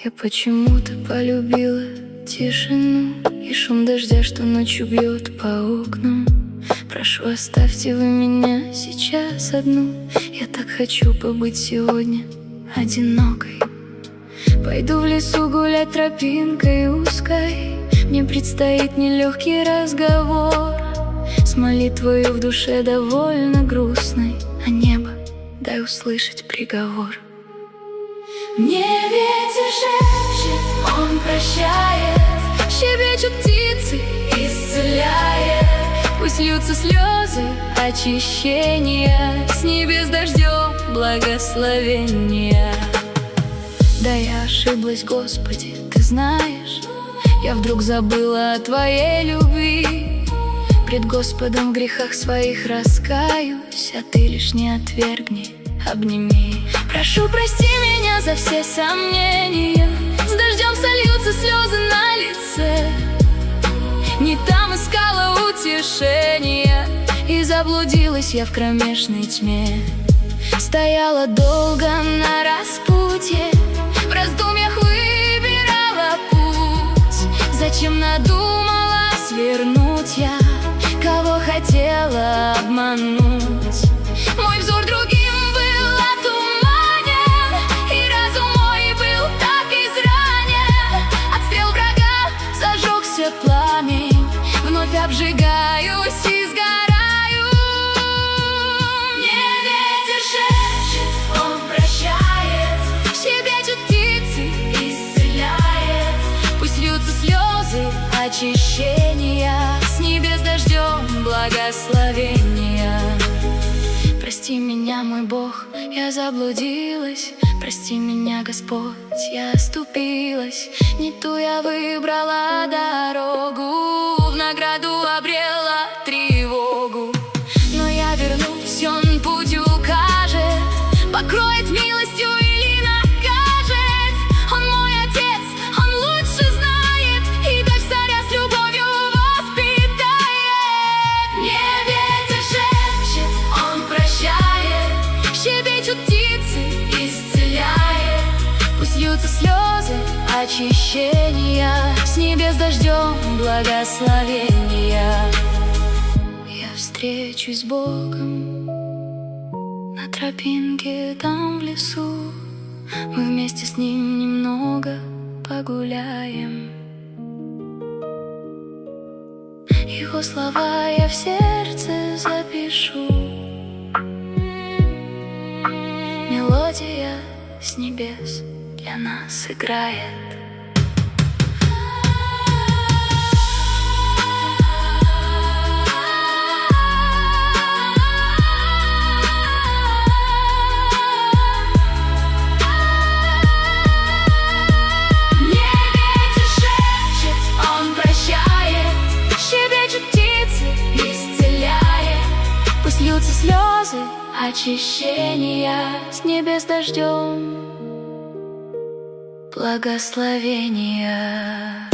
Я почему-то полюбила тишину и шум дождя, что ночью бьет по окнам. Прошу, оставьте вы меня сейчас одну. Я так хочу побыть сегодня одинокой. Пойду в лесу гулять тропинкой узкой. Мне предстоит нелегкий разговор с молитвою в душе довольно грустной. А небо, дай услышать приговор. Мне ветер шепчет, он прощает, щебечут птицы, исцеляет. Пусть льются слезы очищения, с небес дождем благословения. Да я ошиблась, Господи, Ты знаешь, я вдруг забыла о Твоей любви. Пред Господом в грехах своих раскаюсь, а Ты лишь не отвергни, обними. Прошу, прости меня за все сомнения, с дождем сольются слезы на лице. Не там искала утешения, и заблудилась я в кромешной тьме. Стояла долго на распутье, в раздумьях выбирала путь. Зачем надумала свернуть я, кого хотела обмануть? Мой взор другим был отуманен, и разум мой был так изранен. От стрел врага зажегся пламень, вновь обжигаюсь и сгораю. Мне ветер шепчет, он прощает, щебечут птицы, исцеляет. Пусть льются слезы очищения, с небес дождем благословения. Прости меня, мой Бог, я заблудилась. Прости меня, Господь, я оступилась. Не ту я выбрала дорогу, в награду обрела тревогу. Но я вернусь, Он путь укажет, покроет милостью или накажет. Он мой Отец, Он лучше знает, и дочь царя с любовью воспитает. Мне ветер шепчет, Он прощает, щебечут птицы, исцеляет. Пусть льются слезы очищения, с небес дождем благословения. Я встречусь с Богом на тропинке там в лесу. Мы вместе с Ним немного погуляем. Его слова я в сердце запишу. Мелодия с небес для нас играет. Мне ветер шепчет, он прощает, щебечут птицы, исцеляет. Пусть льются слезы очищения, с небес дождем благословения.